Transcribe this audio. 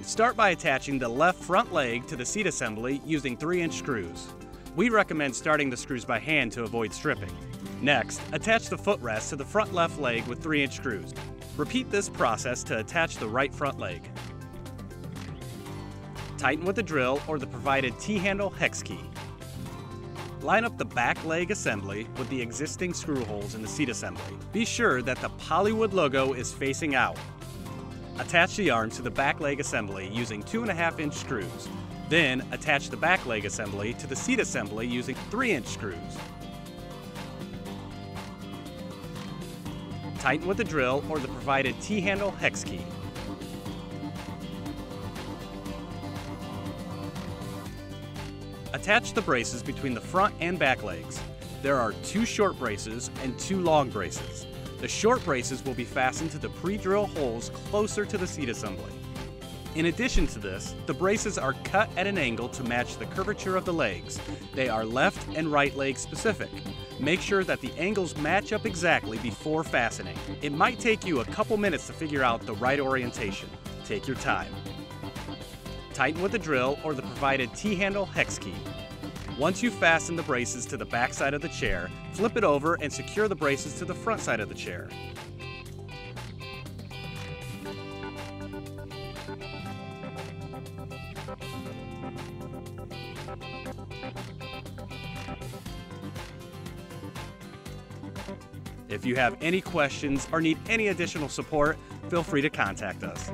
Start by attaching the left front leg to the seat assembly using 3-inch screws. We recommend starting the screws by hand to avoid stripping. Next, attach the footrest to the front left leg with 3-inch screws. Repeat this process to attach the right front leg. Tighten with a drill or the provided T-handle hex key. Line up the back leg assembly with the existing screw holes in the seat assembly. Be sure that the POLYWOOD logo is facing out. Attach the arms to the back leg assembly using 2.5-inch screws. Then attach the back leg assembly to the seat assembly using 3-inch screws. Tighten with a drill or the provided T-handle hex key. Attach the braces between the front and back legs. There are 2 short braces and 2 long braces. The short braces will be fastened to the pre-drill holes closer to the seat assembly. In addition to this, the braces are cut at an angle to match the curvature of the legs. They are left and right leg specific. Make sure that the angles match up exactly before fastening. It might take you a couple minutes to figure out the right orientation. Take your time. Tighten with a drill or the provided T-handle hex key. Once you've fastened the braces to the back side of the chair, flip it over and secure the braces to the front side of the chair. If you have any questions or need any additional support, feel free to contact us.